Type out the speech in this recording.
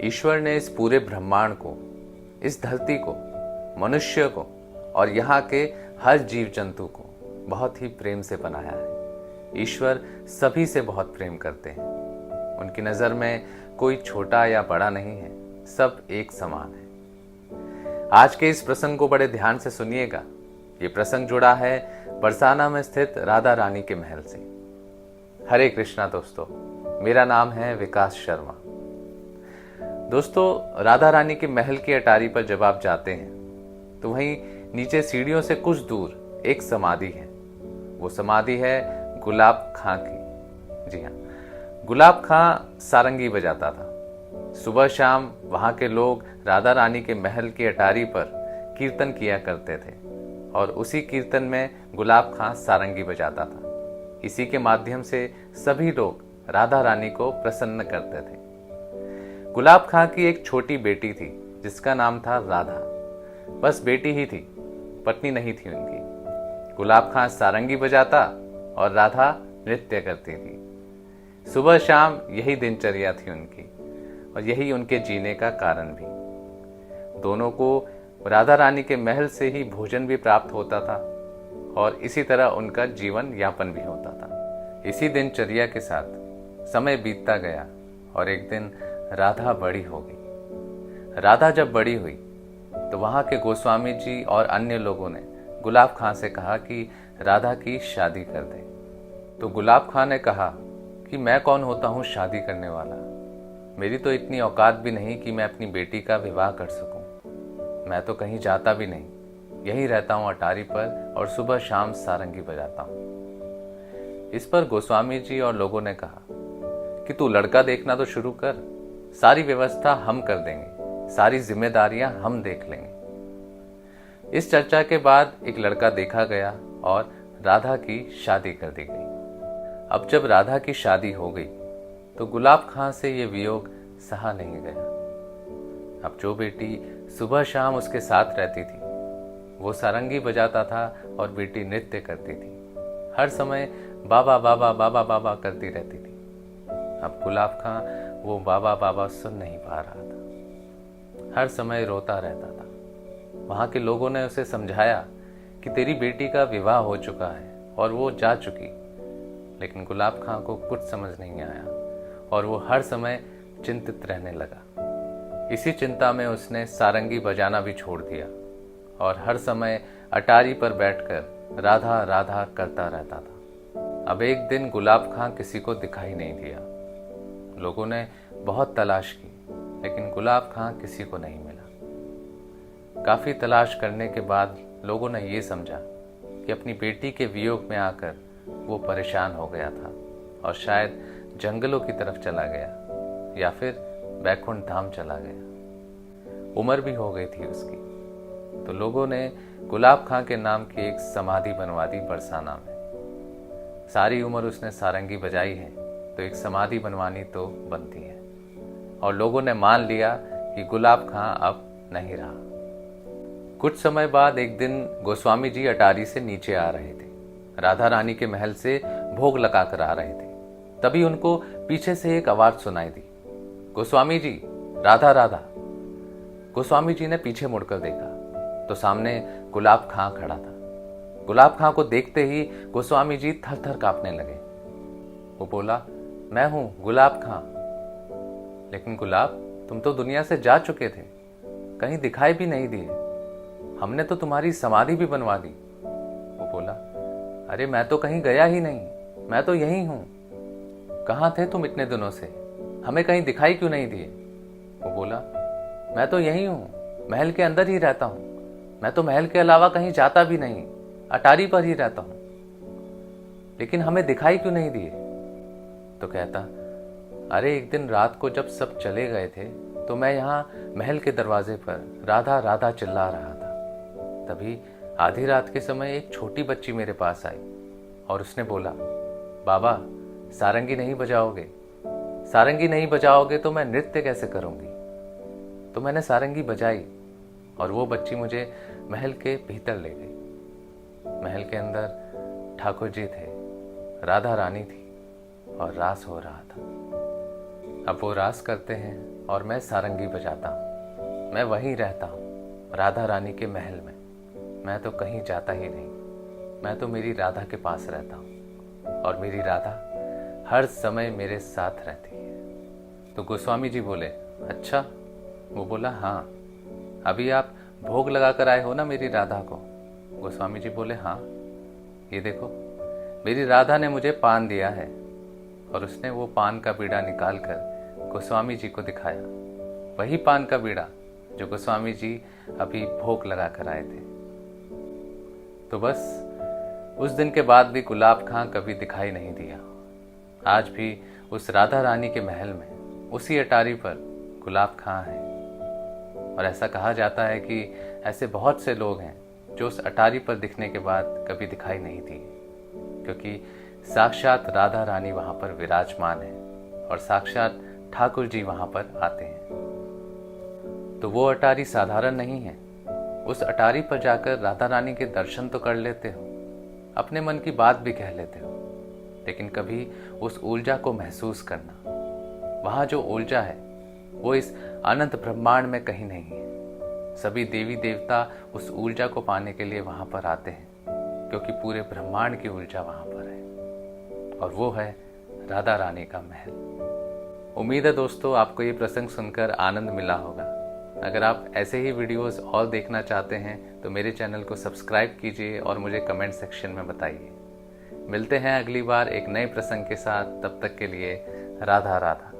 ईश्वर ने इस पूरे ब्रह्मांड को, इस धरती को, मनुष्य को और यहाँ के हर जीव जंतु को बहुत ही प्रेम से बनाया है। ईश्वर सभी से बहुत प्रेम करते हैं। उनकी नज़र में कोई छोटा या बड़ा नहीं है, सब एक समान है। आज के इस प्रसंग को बड़े ध्यान से सुनिएगा। ये प्रसंग जुड़ा है बरसाना में स्थित राधा रानी के महल से। हरे कृष्णा दोस्तों, मेरा नाम है विकास शर्मा। दोस्तों, राधा रानी के महल की अटारी पर जब आप जाते हैं तो वहीं नीचे सीढ़ियों से कुछ दूर एक समाधि है। वो समाधि है गुलाब खां की। जी हाँ, गुलाब खां सारंगी बजाता था। सुबह शाम वहां के लोग राधा रानी के महल की अटारी पर कीर्तन किया करते थे और उसी कीर्तन में गुलाब खां सारंगी बजाता था। इसी के माध्यम से सभी लोग राधा रानी को प्रसन्न करते थे। गुलाब खां की एक छोटी बेटी थी जिसका नाम था राधा। बस बेटी ही थी, पत्नी नहीं थी उनकी। गुलाब खां सारंगी बजाता और राधा नृत्य करती थी। सुबह शाम यही दिनचर्या थी उनकी और यही उनके जीने का कारण भी। दोनों को राधा रानी के महल से ही भोजन भी प्राप्त होता था और इसी तरह उनका जीवन यापन भी होता था। इसी दिनचर्या के साथ समय बीतता गया और एक दिन राधा बड़ी हो गई। राधा जब बड़ी हुई तो वहां के गोस्वामी जी और अन्य लोगों ने गुलाब खां से कहा कि राधा की शादी कर दे। तो गुलाब खां ने कहा कि मैं कौन होता हूं शादी करने वाला। मेरी तो इतनी औकात भी नहीं कि मैं अपनी बेटी का विवाह कर सकूं। मैं तो कहीं जाता भी नहीं, यहीं रहता हूं अटारी पर और सुबह शाम सारंगी बजाता हूं। इस पर गोस्वामी जी और लोगों ने कहा कि तू लड़का देखना तो शुरू कर, सारी व्यवस्था हम कर देंगे, सारी जिम्मेदारियां हम देख लेंगे। इस चर्चा के बाद एक लड़का देखा गया और राधा की शादी कर दी गई। अब जब राधा की शादी हो गई तो गुलाब खां से ये वियोग सहा नहीं गया। अब जो बेटी सुबह शाम उसके साथ रहती थी वो सारंगी बजाता था और बेटी नृत्य करती थी। हर समय बाबा बाबा बाबा बाबा करती रहती थी। अब गुलाब खां वो बाबा बाबा सुन नहीं पा रहा था, हर समय रोता रहता था। वहां के लोगों ने उसे समझाया कि तेरी बेटी का विवाह हो चुका है और वो जा चुकी, लेकिन गुलाब खां को कुछ समझ नहीं आया और वो हर समय चिंतित रहने लगा। इसी चिंता में उसने सारंगी बजाना भी छोड़ दिया और हर समय अटारी पर बैठकर राधा राधा करता रहता था। अब एक दिन गुलाब खां किसी को दिखाई नहीं दिया। लोगों ने बहुत तलाश की लेकिन गुलाब खां किसी को नहीं मिला। काफी तलाश करने के बाद लोगों ने ये समझा कि अपनी बेटी के वियोग में आकर वो परेशान हो गया था और शायद जंगलों की तरफ चला गया या फिर बैकुंठ धाम चला गया। उम्र भी हो गई थी उसकी, तो लोगों ने गुलाब खां के नाम की एक समाधि बनवा दी बरसाना में। सारी उम्र उसने सारंगी बजाई है तो एक समाधि बनवानी तो बनती है और लोगों ने मान लिया कि गुलाब खां अब नहीं रहा। कुछ समय बाद एक दिन गोस्वामी जी अटारी से नीचे आ रहे थे। राधा रानी के महल से भोग लगा कर आ रहे थे। तभी उनको पीछे से एक आवाज सुनाई दी, गोस्वामी जी, राधा राधा। गोस्वामी जी ने पीछे मुड़कर देखा तो सामने गुलाब खां खड़ा था। गुलाब खां को देखते ही गोस्वामी जी थर थर कांपने लगे। वो बोला, मैं हूं गुलाब खां। लेकिन गुलाब, तुम तो दुनिया से जा चुके थे, कहीं दिखाई भी नहीं दिए। हमने तो तुम्हारी समाधि भी बनवा दी। वो बोला, अरे मैं तो कहीं गया ही नहीं, मैं तो यहीं हूं। कहाँ थे तुम इतने दिनों से, हमें कहीं दिखाई क्यों नहीं दिए? वो बोला, मैं तो यहीं हूं, महल के अंदर ही रहता हूं। मैं तो महल के अलावा कहीं जाता भी नहीं, अटारी पर ही रहता हूं। लेकिन हमें दिखाई क्यों नहीं दिए? तो कहता, अरे एक दिन रात को जब सब चले गए थे तो मैं यहाँ महल के दरवाजे पर राधा राधा चिल्ला रहा था। तभी आधी रात के समय एक छोटी बच्ची मेरे पास आई और उसने बोला, बाबा सारंगी नहीं बजाओगे? सारंगी नहीं बजाओगे तो मैं नृत्य कैसे करूंगी? तो मैंने सारंगी बजाई और वो बच्ची मुझे महल के भीतर ले गई। महल के अंदर ठाकुर जी थे, राधा रानी थी और रास हो रहा था। अब वो रास करते हैं और मैं सारंगी बजाता हूँ। मैं वहीं रहता हूँ राधा रानी के महल में। मैं तो कहीं जाता ही नहीं, मैं तो मेरी राधा के पास रहता हूँ और मेरी राधा हर समय मेरे साथ रहती है। तो गोस्वामी जी बोले, अच्छा? वो बोला, हाँ। अभी आप भोग लगा कर आए हो ना मेरी राधा को? गोस्वामी जी बोले, हाँ। ये देखो, मेरी राधा ने मुझे पान दिया है। और उसने वो पान का बीड़ा निकाल कर गोस्वामी जी को दिखाया, वही पान का बीड़ा जो गोस्वामी जी अभी भोग लगा कर आए थे। तो बस उस दिन के बाद भी गुलाब खां कभी दिखाई नहीं दिया। आज भी उस राधा रानी के महल में उसी अटारी पर गुलाब खां है। और ऐसा कहा जाता है कि ऐसे बहुत से लोग हैं जो उस अटारी पर दिखने के बाद कभी दिखाई नहीं दिए, क्योंकि साक्षात राधा रानी वहां पर विराजमान है और साक्षात ठाकुर जी वहां पर आते हैं। तो वो अटारी साधारण नहीं है। उस अटारी पर जाकर राधा रानी के दर्शन तो कर लेते हो, अपने मन की बात भी कह लेते हो, लेकिन कभी उस ऊर्जा को महसूस करना, वहां जो ऊर्जा है वो इस अनंत ब्रह्मांड में कहीं नहीं है। सभी देवी देवता उस ऊर्जा को पाने के लिए वहां पर आते हैं, क्योंकि पूरे ब्रह्मांड की ऊर्जा वहां पर है और वो है राधा रानी का महल। उम्मीद है दोस्तों आपको ये प्रसंग सुनकर आनंद मिला होगा। अगर आप ऐसे ही वीडियोस और देखना चाहते हैं तो मेरे चैनल को सब्सक्राइब कीजिए और मुझे कमेंट सेक्शन में बताइए। मिलते हैं अगली बार एक नए प्रसंग के साथ। तब तक के लिए राधा राधा।